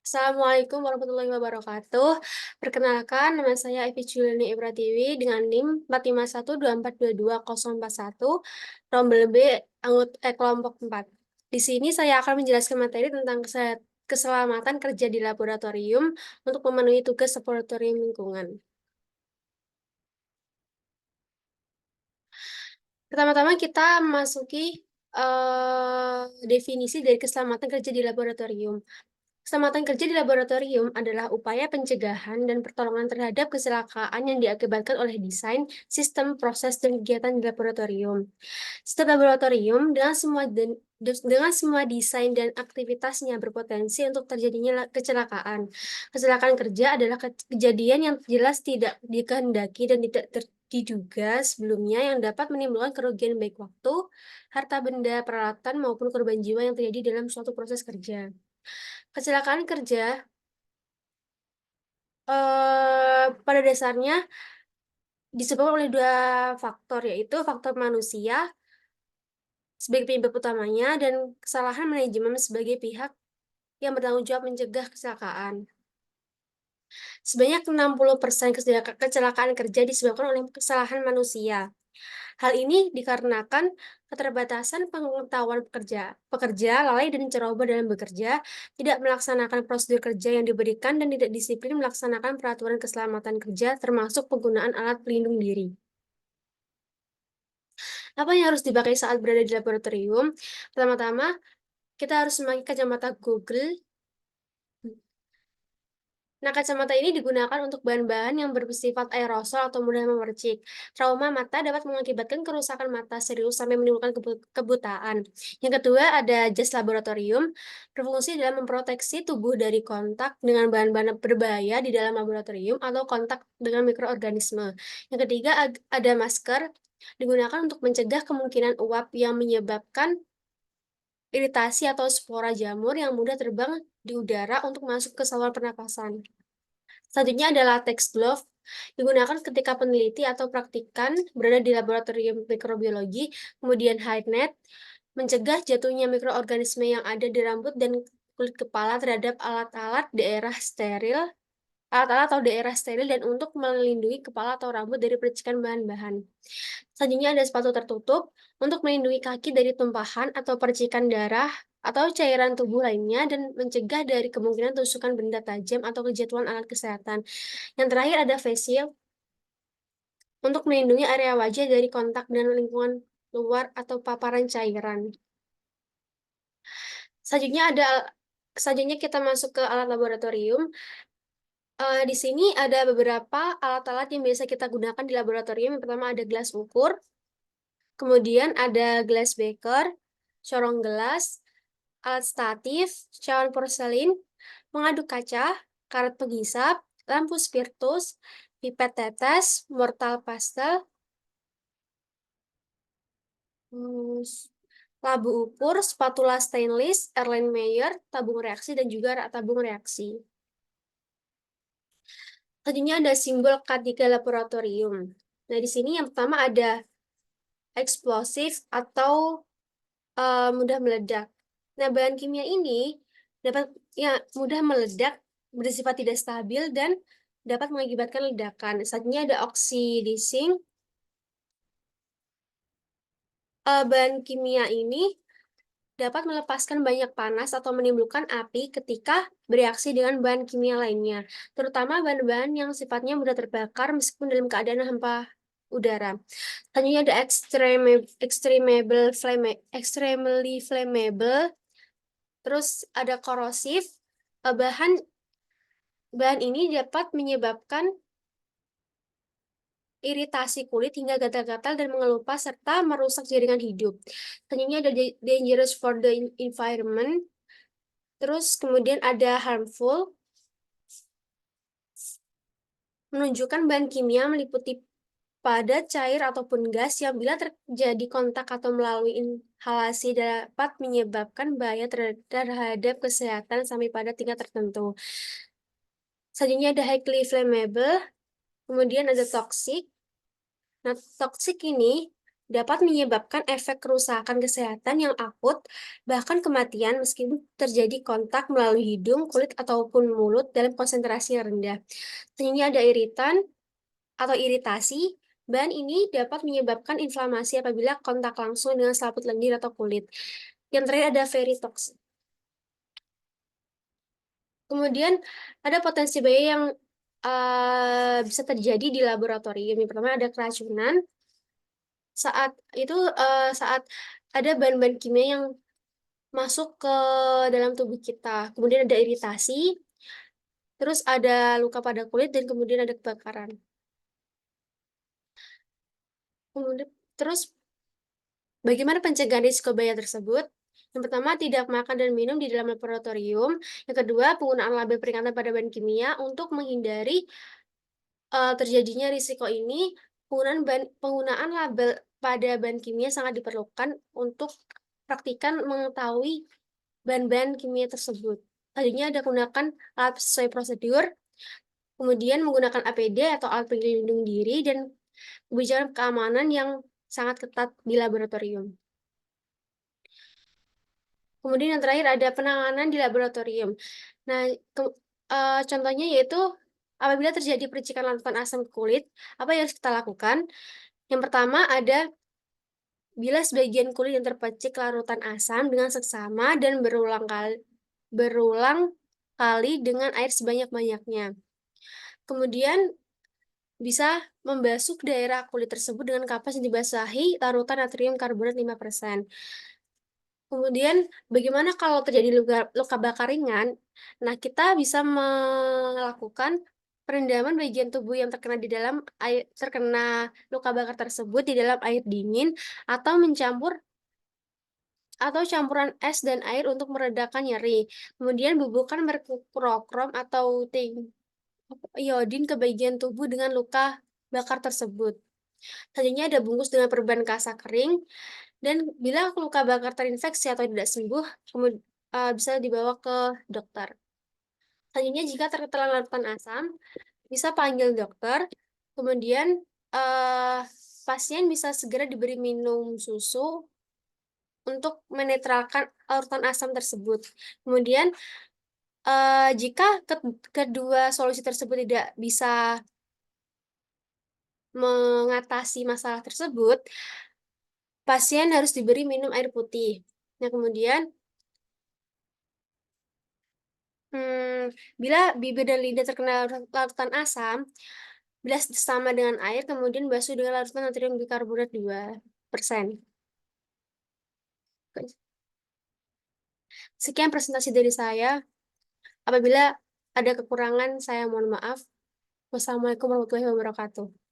Assalamualaikum warahmatullahi wabarakatuh. Perkenalkan, nama saya Evi Juliani Ibratiwi dengan NIM 451242201, rombel B, kelompok 4. Di sini saya akan menjelaskan materi tentang keselamatan kerja di laboratorium untuk memenuhi tugas laboratorium lingkungan. Pertama-tama kita memasuki definisi dari keselamatan kerja di laboratorium. Keselamatan kerja di laboratorium adalah upaya pencegahan dan pertolongan terhadap kecelakaan yang diakibatkan oleh desain, sistem, proses, dan kegiatan di laboratorium. Setiap laboratorium dengan semua desain dan aktivitasnya berpotensi untuk terjadinya kecelakaan. Kecelakaan kerja adalah kejadian yang jelas tidak dikehendaki dan tidak diduga sebelumnya yang dapat menimbulkan kerugian baik waktu, harta benda, peralatan, maupun korban jiwa yang terjadi dalam suatu proses kerja. Kecelakaan kerja pada dasarnya disebabkan oleh dua faktor, yaitu faktor manusia sebagai penyebab utamanya dan kesalahan manajemen sebagai pihak yang bertanggung jawab mencegah kecelakaan. Sebanyak 60% kecelakaan kerja disebabkan oleh kesalahan manusia. Hal ini dikarenakan keterbatasan pengetahuan pekerja lalai dan ceroboh dalam bekerja, tidak melaksanakan prosedur kerja yang diberikan, dan tidak disiplin melaksanakan peraturan keselamatan kerja, termasuk penggunaan alat pelindung diri. Apa yang harus dipakai saat berada di laboratorium? Pertama-tama, kita harus memakai kacamata Google. Nah, kacamata ini digunakan untuk bahan-bahan yang bersifat aerosol atau mudah memercik. Trauma mata dapat mengakibatkan kerusakan mata serius sampai menimbulkan kebutaan. Yang kedua, ada jas laboratorium, berfungsi dalam memproteksi tubuh dari kontak dengan bahan-bahan berbahaya di dalam laboratorium atau kontak dengan mikroorganisme. Yang ketiga, ada masker, digunakan untuk mencegah kemungkinan uap yang menyebabkan iritasi atau spora jamur yang mudah terbang di udara untuk masuk ke saluran pernapasan. Selanjutnya ada latex glove, digunakan ketika peneliti atau praktikan berada di laboratorium mikrobiologi. Kemudian hairnet, mencegah jatuhnya mikroorganisme yang ada di rambut dan kulit kepala terhadap alat-alat atau daerah steril dan untuk melindungi kepala atau rambut dari percikan bahan-bahan. Selanjutnya ada sepatu tertutup untuk melindungi kaki dari tumpahan atau percikan darah atau cairan tubuh lainnya dan mencegah dari kemungkinan tusukan benda tajam atau kejatuhan alat kesehatan. Yang terakhir ada face shield untuk melindungi area wajah dari kontak dengan lingkungan luar atau paparan cairan. Selanjutnya kita masuk ke alat laboratorium. Di sini ada beberapa alat-alat yang biasa kita gunakan di laboratorium. Yang pertama ada gelas ukur, kemudian ada gelas beker, corong gelas, alat statif, cawan porselin, pengaduk kaca, karet penghisap, lampu spiritus, pipet tetes, mortal pastel, labu ukur, spatula stainless, Erlenmeyer, tabung reaksi, dan juga tabung reaksi. Selanjutnya ada simbol K3 laboratorium. Nah, di sini yang pertama ada eksplosif atau mudah meledak. Nah, bahan kimia ini dapat mudah meledak, bersifat tidak stabil, dan dapat mengakibatkan ledakan. Selanjutnya ada oxidizing. Bahan kimia ini dapat melepaskan banyak panas atau menimbulkan api ketika bereaksi dengan bahan kimia lainnya, terutama bahan-bahan yang sifatnya mudah terbakar meskipun dalam keadaan hampa udara. Selanjutnya ada extremely flammable, terus ada korosif. Bahan ini dapat menyebabkan iritasi kulit hingga gatal-gatal dan mengelupas serta merusak jaringan hidup. Selanjutnya ada dangerous for the environment. Terus kemudian ada harmful, menunjukkan bahan kimia meliputi padat, cair, ataupun gas yang bila terjadi kontak atau melalui inhalasi dapat menyebabkan bahaya terhadap kesehatan sampai pada tingkat tertentu. Selanjutnya ada highly flammable, kemudian ada toxic. Nah, toxic ini dapat menyebabkan efek kerusakan kesehatan yang akut, bahkan kematian meskipun terjadi kontak melalui hidung, kulit, ataupun mulut dalam konsentrasi yang rendah. Selanjutnya ada iritan atau iritasi. Bahan ini dapat menyebabkan inflamasi apabila kontak langsung dengan selaput lendir atau kulit. Yang terakhir ada veritox. Kemudian ada potensi bahaya yang bisa terjadi di laboratorium. Yang pertama ada keracunan. Saat ada bahan-bahan kimia yang masuk ke dalam tubuh kita. Kemudian ada iritasi, terus ada luka pada kulit, dan kemudian ada kebakaran. Kemudian, terus bagaimana pencegahan risiko bahaya tersebut? Yang pertama, tidak makan dan minum di dalam laboratorium. Yang kedua, penggunaan label peringatan pada bahan kimia untuk menghindari terjadinya risiko ini. Penggunaan label pada bahan kimia sangat diperlukan untuk praktikan mengetahui bahan-bahan kimia tersebut. Selanjutnya ada gunakan alat sesuai prosedur, kemudian menggunakan APD atau alat pelindung diri, dan kebijakan keamanan yang sangat ketat di laboratorium. Kemudian yang terakhir ada penanganan di laboratorium. Nah, contohnya yaitu apabila terjadi percikan larutan asam ke kulit, apa yang harus kita lakukan? Yang pertama ada bila sebagian kulit yang terpercik larutan asam dengan seksama dan berulang kali dengan air sebanyak-banyaknya. Kemudian bisa membasuh daerah kulit tersebut dengan kapas yang dibasahi larutan natrium karbonat 5%. Kemudian, bagaimana kalau terjadi luka bakar ringan? Nah, kita bisa melakukan perendaman bagian tubuh yang terkena luka bakar tersebut di dalam air dingin atau campuran es dan air untuk meredakan nyeri. Kemudian bubuhkan merkurokrom atau iodin ke bagian tubuh dengan luka bakar tersebut. Selanjutnya ada bungkus dengan perban kasa kering, dan bila luka bakar terinfeksi atau tidak sembuh, bisa dibawa ke dokter. Selanjutnya, jika tertelan larutan asam, bisa panggil dokter. Kemudian pasien bisa segera diberi minum susu untuk menetralkan larutan asam tersebut. Kemudian jika kedua solusi tersebut tidak bisa mengatasi masalah tersebut, pasien harus diberi minum air putih. Nah, kemudian bila bibir dan lidah terkena larutan asam, bilas sama dengan air, kemudian basuh dengan larutan natrium bikarbonat 2%. Sekian presentasi dari saya. Apabila ada kekurangan, saya mohon maaf. Wassalamualaikum warahmatullahi wabarakatuh.